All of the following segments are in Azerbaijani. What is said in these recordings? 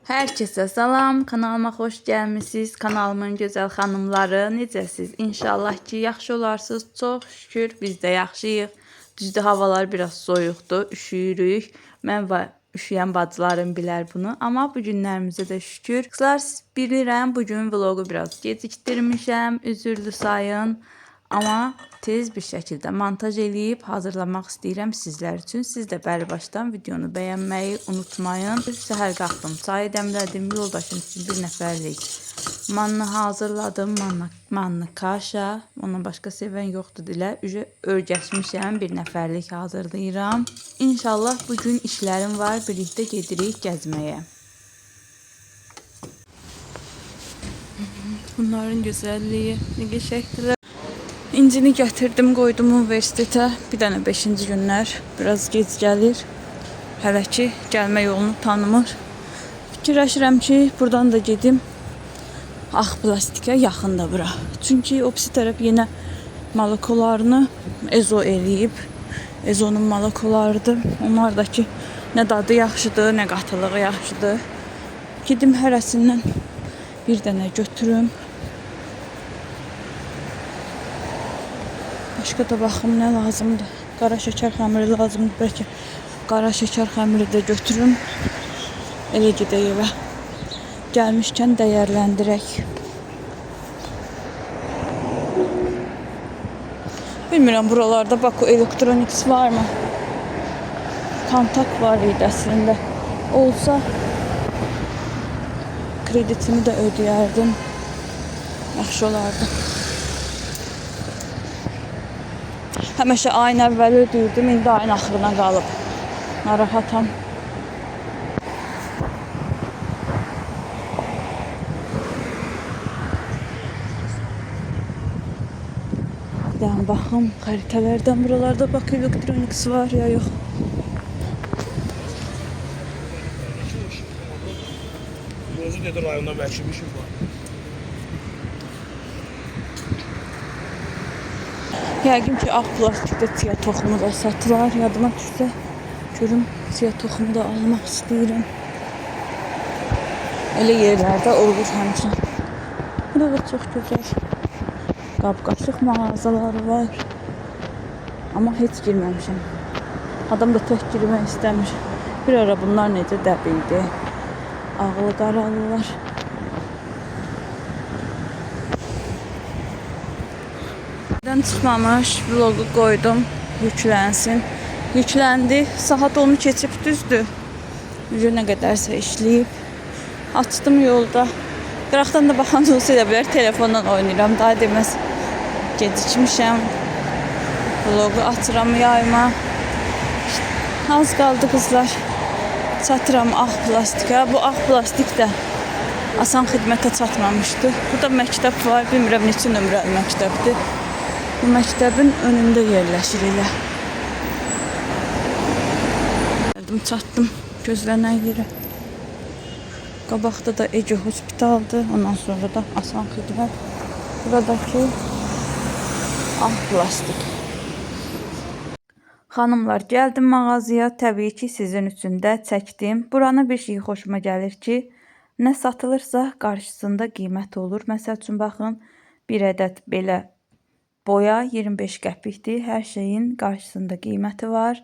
Herkese salam, kanalıma xoş gəlmisiniz. Kanalımın gözəl xanımları, necəsiz? İnşallah ki, yaxşı olarsınız. Çox şükür, biz də yaxşıyıq. Düzdür, havalar biraz soyuqdur, üşüyürük. Mən və üşüyən bacılarım bilər bunu. Amma bu günlərimizə də şükür. Qızlar, bilirəm, bugün vlogu biraz gecikdirmişəm. Üzürlü sayın. Amma tez bir şəkildə montaj eləyib hazırlamaq istəyirəm sizlər üçün. Siz də bəri başdan videonu bəyənməyi unutmayın. Səhər qalxdım, çay dəmlədim, yoldaşım üçün bir nəfərlik manna hazırladım. Manna kaşa. Ondan başqa sevən yoxdur dilə. Öyrəşmişəm, bir nəfərlik hazırlayıram. İnşallah bugün işlərim var, birlikdə gedirik gəzməyə. Bunların gözəlliyi nə qəşəngdir. İncini gətirdim, qoydum universitetə. Bir dənə 5-ci günlər. Biraz gec gəlir. Hələ ki, gəlmə yolunu tanımır. Fikirləşirəm ki, buradan da gedim. Ağ plastikə yaxında bura. Çünki o pisi tərəf yenə malakolarını Ezo eləyib. Ezonun malakolarıdır. Onlar da ki, nə dadı yaxşıdır, nə qatılığı yaxşıdır. Gedim hərəsindən bir dənə götürüm. Başqa da baxım nə lazımdır. Qara şəkər xəmiri lazımdır. Bəlkə qara şəkər xəmiri də götürüm. Elə gedək evə. Gəlmişkən dəyərləndirək. Bilmirəm, buralarda Baku Electronics var mı? Kontak var idi əslində. Olsa kreditimi də ödəyərdim. Yaxşı olardı. Həmişə ayın əvvəli ödəyirdim, indi ayın axırına qalıb. Narahatam. Bir daha baxım, xəritələrdən buralarda Baku Electronics var ya yox. Gözü dedi rayondan vəkilmişim var. Yəqin ki, ağ plastikdə çiya toxumu da satılar. Yadıma düşsə, görüm, çiya toxumu da almaq istəyirəm. Elə yerlərdə olur həmçin. Burada da çox gözəl qab-qaşıq mağazaları var. Amma heç girməmişəm. Adam da tək girmək istəmir. Bir ara bunlar necə dəbiydi. Ağlı qaralılar. Çıxmamış, vlogu qoydum, yüklənsin. Yükləndi, saat 10 keçib düzdür. Nə qədərsə işləyib. Açdım yolda. Qıraqdan da baxan olsa elə bilər, telefondan oynayıram. Daha deməz gecikmişəm. Vlogu atıram yayma. Az qaldı qızlar. Çatıram ağ plastika. Bu ağ plastik də asan xidmətə çatmamışdı. Burada məktəb var, bilmirəm neçə nömrəli məktəbdir. Bu məktəbin önündə yerləşir elə. Gəldim, çatdım gözlənən yerə. Qabaqda da Ece Hospitaldır. Ondan sonra da asan xidmət. Buradakı ağ plastik. Xanımlar, gəldim mağazaya. Təbii ki, sizin üçün də çəkdim. Buranın bir şeyi xoşuma gəlir ki, nə satılırsa qarşısında qiymət olur. Məsəl üçün, baxın, bir ədəd belə boya 25 qəpikdir. Hər şeyin qarşısında qiyməti var.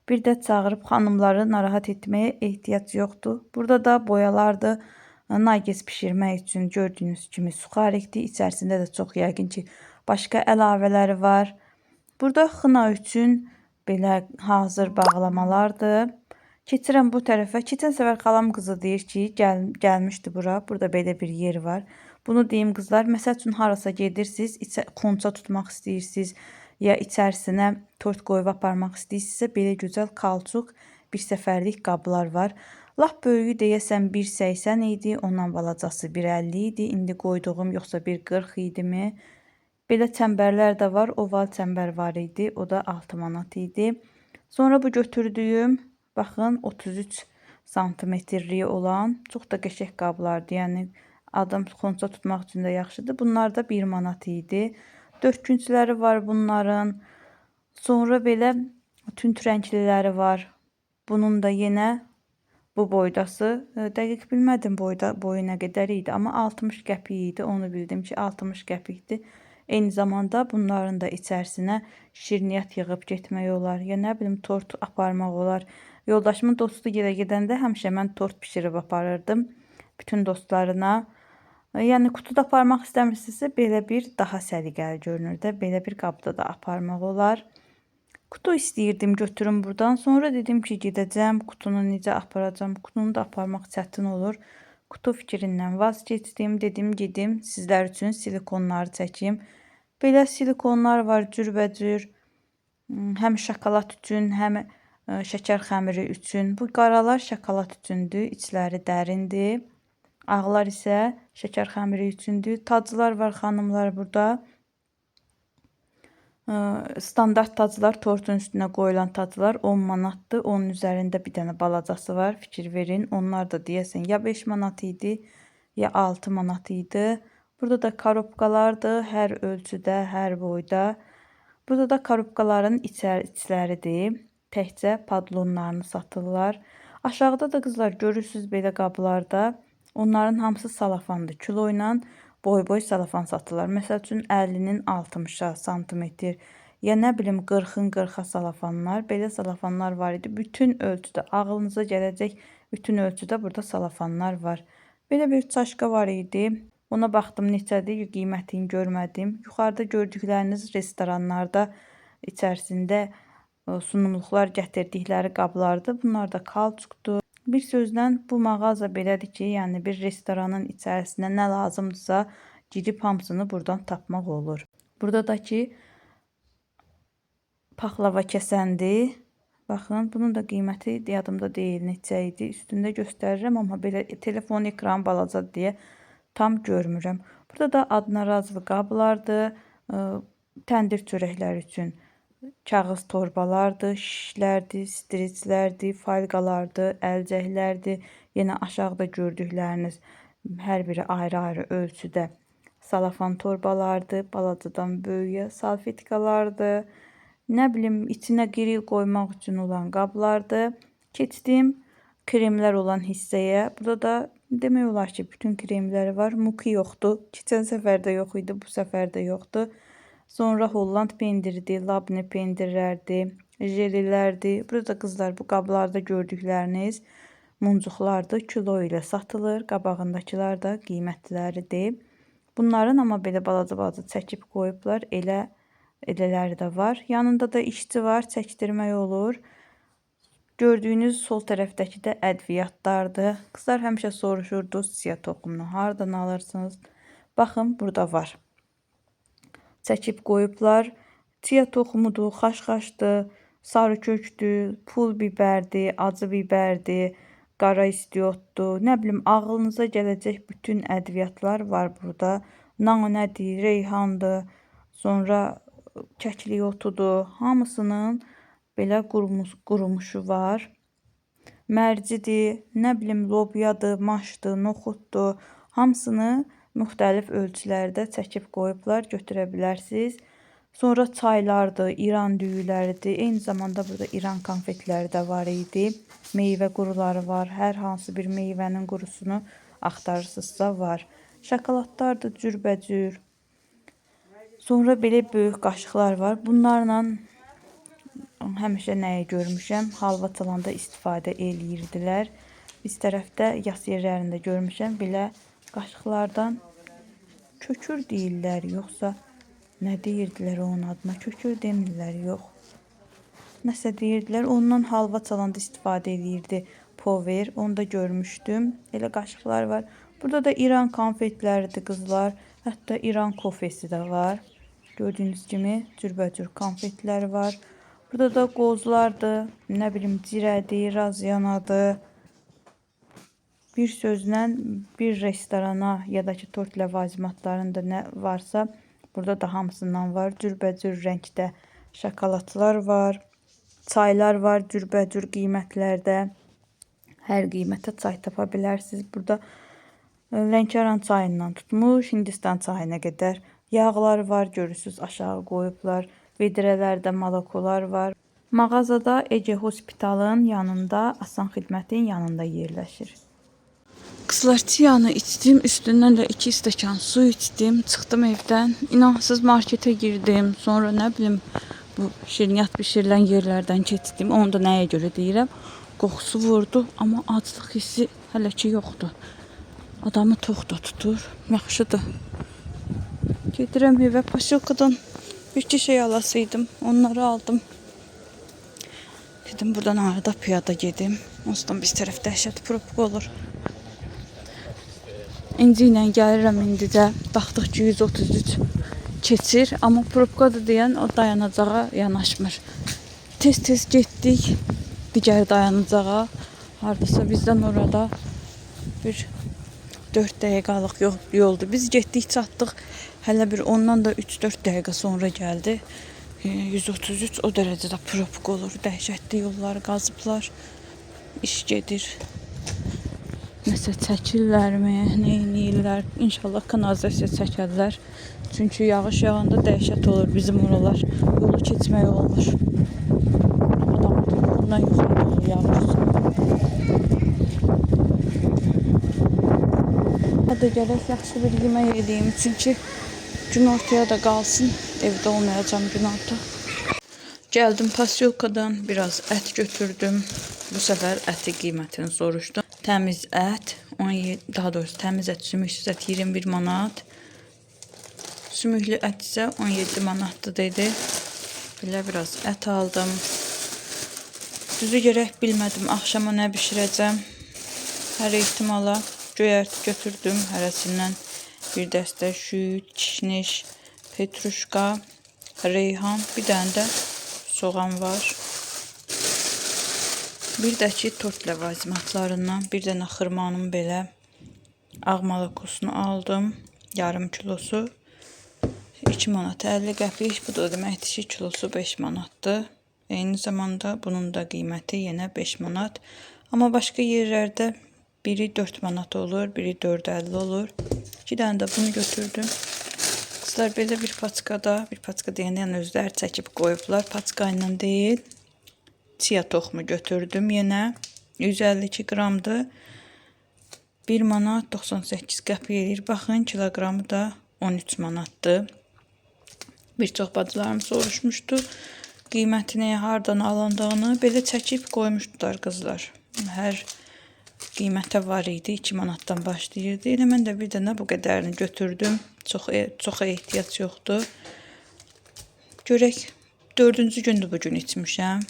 Bir də çağırıb xanımları narahat etməyə ehtiyac yoxdur. Burada da boyalardır. Nagis pişirmək üçün gördüyünüz kimi suxarikdir. İçərisində də çox yəqin ki, başqa əlavələri var. Burada xına üçün belə hazır bağlamalardır. Keçirəm bu tərəfə. Keçən səfər xalam qızı deyir ki, gəlmişdi bura. Burada belə bir yer var. Bunu deyim qızlar, məsəl üçün harasa gedirsiniz, xonça tutmaq istəyirsiniz ya içərisinə tort qoyub aparmaq istəyirsinizsə, belə gözəl kalçuq bir səfərlik qablar var. Lap böyüyü deyəsən 1.80 idi, ondan balacası 1.50 idi. İndi qoyduğum yoxsa 1.40 idimi? Belə çəmbərlər də var, oval çəmbər var idi, o da 6 manat idi. Sonra bu götürdüyüm, baxın, 33 santimetrlik olan çox da qəşəng qablardı, yəni adam xonça tutmaq üçün də yaxşıdır. Bunlar da 1 manat idi. Dörtkünçləri var bunların. Sonra belə tünd rəngliləri var. Bunun da yenə Bu boydası. Dəqiq bilmədim boyu nə qədər idi, amma 60 qəpik idi. Onu bildim ki, 60 qəpikdir. Eyni zamanda bunların da içərisinə şirniyyat yığıb getmək olar. Ya nə bilim tort aparmaq olar. Yoldaşımın dostu gilə gedəndə həmişə mən tort bişirib aparırdım bütün dostlarına. Yəni qutuda aparmaq istəmirsinizsə belə bir daha səliqəli görünür də. Belə bir qabda da aparmaq olar. Kutu istəyirdim götürüm buradan. Sonra dedim ki, gedəcəm, kutunu necə aparacam? Kutunu da aparmaq çətin olur. Kutu fikrindən vaz keçdim. Dedim, gedim sizlər üçün silikonları çəkim. Belə silikonlar var cürbəcür. Həm şokolad üçün, həm şəkər xəmiri üçün. Bu qaralar şokolad üçündür, içləri dərindir. Ağlar isə şəkər xəmiri üçündür. Taclar var xanımlar burada. Standart taclar, tortun üstünə qoyulan taclar 10 manatdır. Onun üzərində bir dənə balacası var. Fikir verin. Onlar da deyəsən ya 5 manat idi, ya 6 manat idi. Burada da korobkalardır. Hər ölçüdə, hər boyda. Burada da korobkaların içləridir. Təkcə padlonlarını satırlar. Aşağıda da qızlar görürsünüz belə qablarda. Onların hamısı salafandır. Kilo ilə boy salafan satırlar. Məsəl üçün 50-nin 60-a santimetr, ya nə bilim 40-ın 40-a salafanlar. Belə salafanlar var idi. Bütün ölçüdə, ağlınıza gələcək bütün ölçüdə burada salafanlar var. Belə bir çaşka var idi. Ona baxdım neçədir, qiymətini görmədim. Yuxarıda gördükləriniz restoranlarda içərisində sunumluqlar gətirdikləri qablardır. Bunlar da kalçukdur. Bir sözlə bu mağaza belədir ki, yəni bir restoranın içərisinə nə lazımdırsa gidib hamısını buradan tapmaq olur. Burada da ki paxlava kəsəndir. Baxın, bunun da qiyməti yadımda deyil neçə idi. Üstündə göstərirəm, amma belə telefon ekranı balacadır deyə tam görmürəm. Burada da adına razı qablardır. Təndir çörəkləri üçün kağız torbalardır, şişlərdir, striclərdir, falqalardır, əlcəklərdir. Yenə aşağıda gördükləriniz hər biri ayrı-ayrı ölçüdə salafan torbalardır, balacadan böyüyə salfetkalardır. Nə bilim, içinə qril qoymaq üçün olan qablardır. Keçdim kremlər olan hissəyə. Burada da demək olar ki, bütün kremləri var. Muki yoxdur. Keçən səfər də yox idi, bu səfər də yoxdur. Sonra Holland pendiridir, labne pendirlərdir, jelilərdir. Burada qızlar bu qablarda gördükləriniz muncuqlardır. Kilo ilə satılır. Qabağındakılar da qiymətliləridir. Bunların amma belə balaca çəkib qoyublar. Elələri də var. Yanında da işçi var, çəkdirmək olur. Gördüyünüz sol tərəfdəki də ədviyyatlardır. Qızlar həmişə soruşurdu, siya toxumunu hardan alırsınız? Baxın, burada var. Çəkib qoyublar. Chia toxumudur, xaşxaşdır, sarı kökdür, pul bibərdir, acı bibərdir, qara istiotdur. Nə bilim, ağlınıza gələcək bütün ədviyyatlar var burada. Nanədir, reyhandır, sonra kəklik otudur. Hamısının belə qurumuşu var. Mərcidir, nə bilim, lobyadır, maşdır, noxuddur. Hamısını müxtəlif ölçülərdə çəkib qoyublar, götürə bilərsiniz. Sonra çaylardır, İran düyüləridir. Eyni zamanda burada İran konfetləri də var idi. Meyvə quruları var. Hər hansı bir meyvənin qurusunu axtarırsınızsa var. Şokoladlardır cürbəcür. Sonra belə böyük qaşıqlar var. Bunlarla həmişə nəyi görmüşəm? Halva çalanda istifadə eləyirdilər. Biz tərəfdə yas yerlərində görmüşəm. Belə qaşıqlardan kökür deyirlər, yoxsa nə deyirdilər onun adına? Kökür demirlər, yox. Nəsə deyirdilər, ondan halva çalanda istifadə edirdi Power. Onu da görmüşdüm. Elə qaşıqlar var. Burada da İran konfetləridir qızlar. Hətta İran kofesi də var. Gördüyünüz kimi cürbəcür konfetlər var. Burada da qozlardır. Nə bilim, cirədir, razyanadır. Bir sözlə bir restorana ya da ki tort ləvazimatlarında nə varsa burada da hamısından var. Cürbəcür rəngdə şokoladlar var. Çaylar var cürbəcür qiymətlərdə. Hər qiymətə çay tapa bilərsiniz. Burada Lənkəran çayından tutmuş Hindistan çayına qədər yağlar var. Görürsünüz aşağı qoyublar. Vedrələrdə malakolar var. Mağazada Ece Hospitalın yanında, Asan Xidmətin yanında yerləşir. Qızlar, çiyanı içdim, üstündən də 2 stəkan su içdim, çıxdım evdən. İnanılmaz marketə girdim, sonra nə bilim bu şirniyyat bişirilən yerlərdən keçdim. Onu da nəyə görə deyirəm? Qoxusu vurdu, amma aclıq hissi hələ ki yoxdur. Adamı tox da tutur, yaxşıdır. Gedirəm evə, posilkadan bir-iki şey alasıydım, onları aldım. Dedim buradan arada piyada gedim. Onsuz biz tərəf dəhşət probka olur. İnci ilə gəlirəm indicə. Baxdıq ki 133 keçir, amma probkadır deyən o dayanacağa yanaşmır. Tez-tez getdik digər dayanacağa. Hardasa bizdən orada bir 4 dəqiqəlik yoldur. Biz getdik, çatdıq. Hələ bir ondan da 3-4 dəqiqə sonra gəldi. 133 o dərəcədə probka olur. Dəhşətli yolları qazıblar. İş gedir. Nəsə çəkirlərmi, nə edirlər? İnşallah kanalizasiya çəkərlər. Çünki yağış yağanda dəhşət olur bizim oralar. Yolu keçmək olmur. Adamın yolundan yuxarı olur yağış. Hadi gərək yaxşı bir yemək yediyim. Çünki gün ortaya da qalsın. Evdə olmayacağım gün orta. Gəldim posilkadan biraz ət götürdüm. Bu səfər əti qiymətini soruşdum. Təmiz ət, daha doğrusu təmiz ət, sümüksüz ət 21 manat. Sümüklü ət isə 17 manatdır dedi. Belə biraz ət aldım. Düzü gərək bilmədim axşama nə bişirəcəm. Hər ehtimala göyərti götürdüm hərəsindən. Bir dəstə şüyüd, kişniş, petruşka, reyhan, bir dənə də soğan var. Bir də ki tort ləvazimatlarından bir dənə xırmanın belə ağ malakosunu aldım. Yarım kilosu 2 manat 50 qəpik. Bu da deməkdir ki kilosu 5 manatdır. Eyni zamanda bunun da qiyməti yenə 5 manat. Amma başqa yerlərdə biri 4 manat olur, biri 4.50 olur. 2 dənə də bunu götürdüm. Qızlar belə bir paçkada, bir paçka deyəndə yəni özləri çəkib qoyublar. Paçka ilə deyil. Chia toxumu götürdüm yenə. 152 qramdır. 1 manat 98 qəpik edir. Baxın, kiloqramı da 13 manatdır. Bir çox bacılarım soruşmuşdu qiymətini, hardan alındığını. Belə çəkib qoymuşdular qızlar. Hər qiymətə var idi. 2 manatdan başlayırdı. Elə mən də bir dənə bu qədərini götürdüm. Çox ehtiyac yoxdur. Görək, 4-cü gündür bugün içmişəm.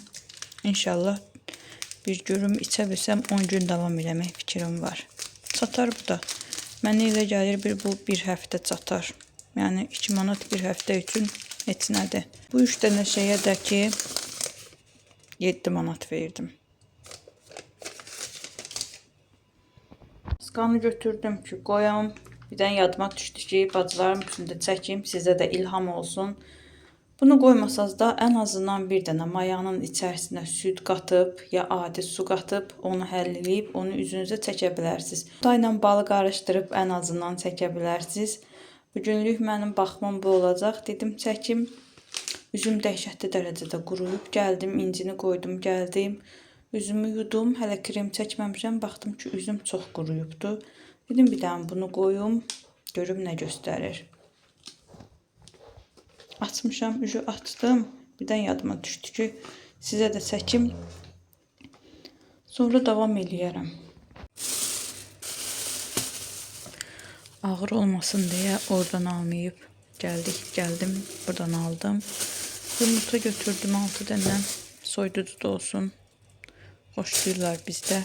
İnşallah bir görüm içə bilsəm 10 gün davam eləmək fikrim var. Çatar bu da. Mənə elə gəlir bu bir həftə çatar. Yəni 2 manat bir həftə üçün heç nədir. Bu 3 dənə şeyə də ki 7 manat verdim. Skanı götürdüm ki qoyam. Birdən yadıma düşdü ki bacılarım üçün də çəkim, sizə də ilham olsun. Bunu qoymasaz da ən azından bir dənə mayanın içərisinə süd qatıb ya adi su qatıb onu həllələyib onu üzünüzə çəkə bilərsiniz. Dayla balı qarışdırıb ən azından çəkə bilərsiniz. Bugünlük mənim baxmam bu olacaq. Dedim çəkim. Üzüm dəhşətli dərəcədə quruyub. Gəldim, incini qoydum, gəldim. Üzümü yudum. Hələ krem çəkməmişəm. Baxdım ki üzüm çox quruyubdu. Dedim bir dənə bunu qoyum. Görüm nə göstərir. Açmışam, ucu açdım. Birdən yadıma düşdü ki sizə də çəkim. Sonra davam eləyərəm. Ağır olmasın deyə oradan almayıb gəldim, buradan aldım. Yumurta götürdüm 6 dənə. Soydudu da olsun. Xoşlayırlar bizdə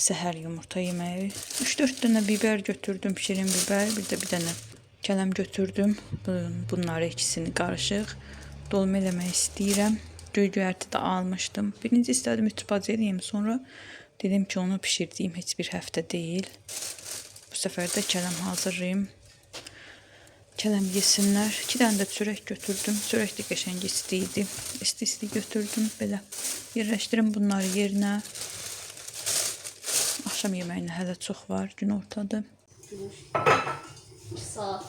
səhər yumurta yeməyi. 3-4 dənə biber götürdüm, şirin biber. Bir də bir dənə kələm götürdüm. Bunları ikisini qarışıq dolma eləmək istəyirəm. Göyərti də almışdım. Birinci istədim ütübaz eləyim, sonra dedim ki onu pişirdiyim heç bir həftə deyil. Bu səfər də kələm hazırlayım. Kələm yesinlər. 2 dənə də çörək götürdüm. Çörək də qəşəng isti idi. İsti götürdüm. Belə yerləşdirim bunları yerinə. Axşam yeməyinə hələ çox var. Gün ortadır. 1 saat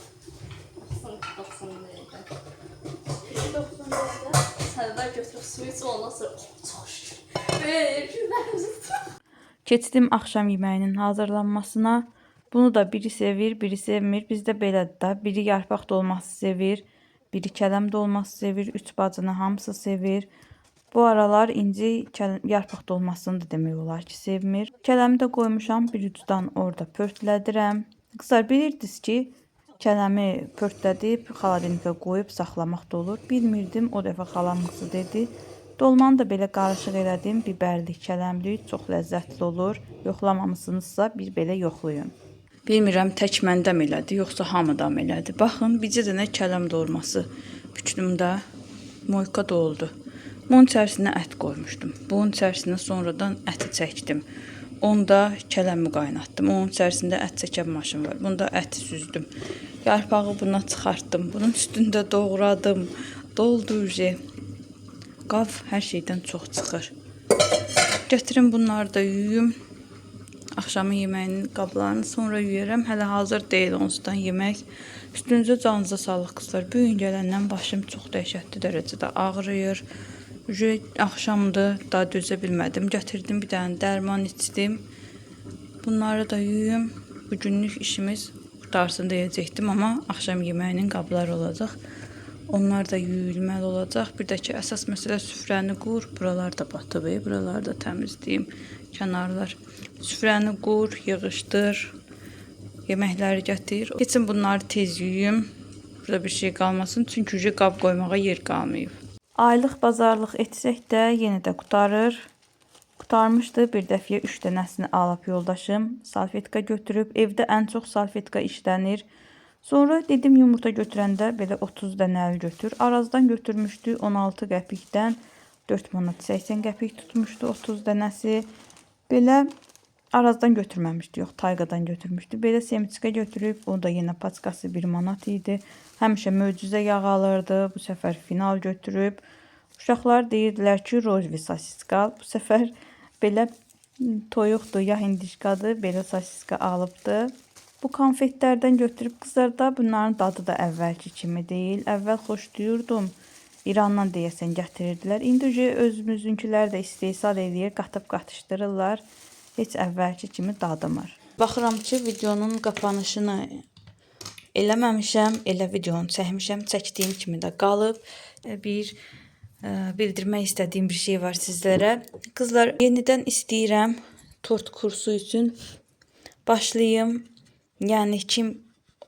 90 dəqiqə. 9-cu ayda sənədlər götürüb su iç, ondan sonra çox şükür. Belə günlərimiz tutur. Keçdim axşam yeməyinin hazırlanmasına. Bunu da biri sevir, biri sevmir. Bizdə belədir də. Biri yarpaq dolması sevir, biri kələm dolması sevir. Üç bacını hamısı sevir. Bu aralar İnci yarpaq dolmasını da demək olar ki, sevmir. Kələmi də qoymuşam, bir ucdan orada pörtlədirəm. Qızlar, bilirdiniz ki, kələmi pörtlədib, xaladenikə qoyub saxlamaq da olur. Bilmirdim, o dəfə xalam qızı dedi. Dolmanı da belə qarışıq elədim, bibərli, kələmli, çox ləzzətli olur. Yoxlamamısınızsa bir belə yoxlayın. Bilmirəm, tək məndə mi elədi, yoxsa hamıda mı elədi. Baxın, bircə dənə kələm dolması bütünümdə moyka doldu. Bunun içərisinə ət qoymuşdum. Bunun içərisinə sonradan əti çəkdim. Onda kələmi qaynatdım. Onun içərisində ət çəkən maşın var. Bunda əti süzdüm. Yarpağı buna çıxartdım. Bunun üstündə doğradım. Doldu uje. Qav hər şeydən çox çıxır. Gətirin bunları da yuyum. Axşamın yeməyinin qablarını sonra yuyuram. Hələ hazır deyil onsuzdan yemək. Üstünüzə canınıza sağlıq qızlar. Bu gün gələndən başım çox dəhşətli dərəcədə ağrıyır. Axşamdır, daha dözə bilmədim. Gətirdim bir dənə dərman içdim. Bunları da yuyum. Bugünlük işimiz qutarsın deyəcəkdim, amma axşam yeməyinin qabları olacaq. Onlar da yuyulmalı olacaq. Bir də ki, əsas məsələ süfrəni qur. Buralar da batıb, buraları da təmizləyim. Kənarlar. Süfrəni qur, yığışdır. Yeməkləri gətir. Keçin bunları tez yuyum. Burada bir şey qalmasın. Çünki qab qoymağa yer qalmayıb. Aylıq bazarlıq etsək də yenə də qutarır. Qutarmışdı. Bir dəfiyə 3 dənəsini alıb yoldaşım salfetka götürüb. Evdə ən çox salfetka işlənir. Sonra dedim yumurta götürəndə belə 30 dənəli götür. Arazdan götürmüşdü 16 qəpikdən 4 manat 80 qəpik tutmuşdu 30 dənəsi. Belə Arazdan götürməmişdi, yox Tayqadan götürmüşdü. Belə semiçka götürüb, o da yenə paçkası 1 manat idi. Həmişə möcüzə yağ alırdı, bu səfər final götürüb. Uşaqlar deyirdilər ki, rozvi sosiska. Bu səfər belə toyuqdur, ya hindişkadır, belə sosiska alıbdı. Bu konfetlərdən götürüb qızlar da bunların dadı da əvvəlki kimi deyil. Əvvəl xoşlayırdım. İrandan deyəsən gətirirdilər. İndi özümüzünkülər də istehsal edir, qatıb qatışdırırlar. Heç əvvəlki kimi dadımır. Baxıram ki, videonun qapanışını eləməmişəm. Elə videonu çəkmişəm. Çəkdiyim kimi də qalıb. Bildirmək istədiyim bir şey var sizlərə. Qızlar, yenidən istəyirəm tort kursu üçün başlayım. Yəni kim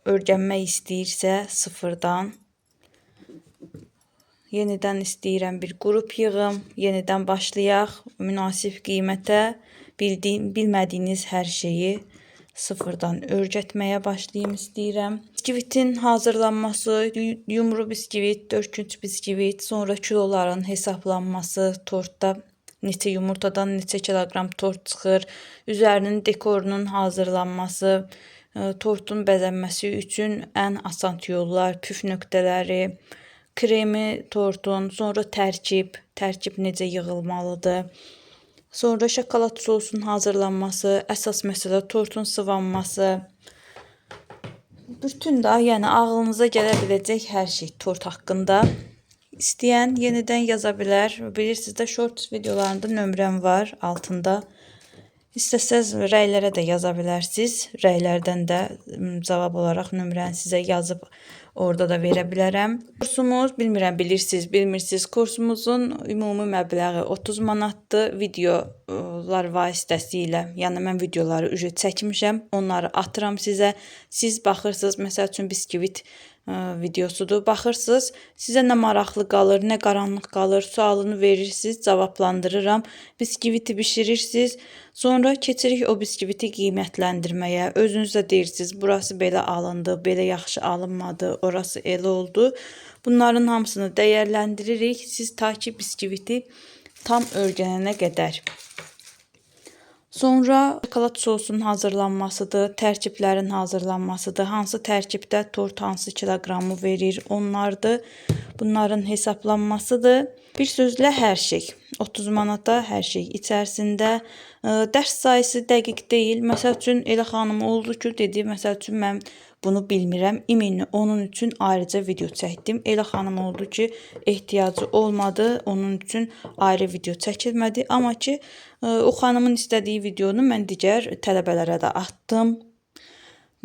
öyrənmək istəyirsə sıfırdan yenidən istəyirəm bir qrup yığım, yenidən başlayaq, münasib qiymətə bilmədiyiniz hər şeyi sıfırdan öyrətməyə başlayım istəyirəm. Biskivitin hazırlanması, yumru biskivit, 4 günc biskivit, sonra kiloların hesablanması, tortda neçə yumurtadan neçə kiloqram tort çıxır, üzərinin dekorunun hazırlanması, tortun bəzənməsi üçün ən asan yollar, püf nöqtələri, kremi tortun, sonra tərkib necə yığılmalıdır. Sonra şokolad sosun hazırlanması, əsas məsələ tortun sıvanması. Bütün də, yəni ağlınıza gələ biləcək hər şey tort haqqında. İstəyən yenidən yaza bilər. Bilirsiniz də shorts videolarında nömrəm var altında. İstəsəz rəylərə də yaza bilərsiniz. Rəylərdən də cavab olaraq nömrəni sizə yazıb orada da verə bilərəm. Kursumuz, bilmirəm bilirsiniz, bilmirsiniz. Kursumuzun ümumi məbləği 30 manatdır. Videolar vasitəsilə, yəni mən videoları ücret çəkmişəm. Onları atıram sizə. Siz baxırsınız, məsəl üçün biskvit videosudur. Baxırsınız, sizə nə maraqlı qalır, nə qaranlıq qalır, sualını verirsiniz, cavablandırıram. Biskviti bişirirsiniz. Sonra keçirik o biskviti qiymətləndirməyə. Özünüz də deyirsiniz, burası belə alındı, belə yaxşı alınmadı, orası elə oldu. Bunların hamısını dəyərləndiririk. Siz ta ki biskviti tam öyrənənə qədər. Sonra şokolad sosunun hazırlanmasıdır, tərkiblərin hazırlanmasıdır. Hansı tərkibdə tort hansı kiloqramı verir, onlardır. bunların hesablanmasıdır. Bir sözlə hər şey 30 manata hər şey içərisində. Dərs sayısı dəqiq deyil. Məsəl üçün elə xanım oldu ki, dedi, məsəl üçün mən bunu bilmirəm. İmini onun üçün ayrıca video çəkdim. Elə xanım oldu ki, ehtiyacı olmadı. Onun üçün ayrı video çəkilmədi. Amma ki, o xanımın istədiyi videonu mən digər tələbələrə də atdım.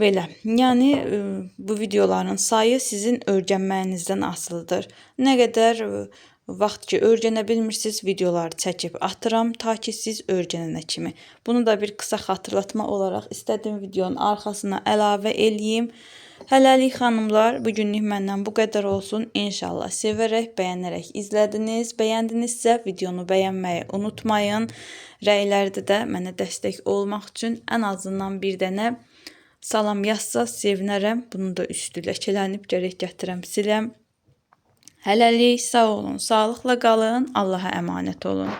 Belə. Yəni bu videoların sayı sizin öyrənməyinizdən asılıdır. Nə qədər vaxt ki öyrənə bilmirsiniz, videoları çəkib atıram ta ki siz öyrənənə kimi. Bunu da bir qısa xatırlatma olaraq istədiyim videonun arxasına əlavə eləyim. Hələlik xanımlar, bu günlük məndən bu qədər olsun. İnşallah sevərək, bəyənərək izlədiniz. Bəyəndinizsə videonu bəyənməyi unutmayın. Rəylərdə də mənə dəstək olmaq üçün ən azından bir dənə salam yazsa sevinərəm. Bunu da üstü ləkələnib gərək gətirəm siləm. Hələlik sağ olun, sağlıqla qalın, Allaha əmanət olun.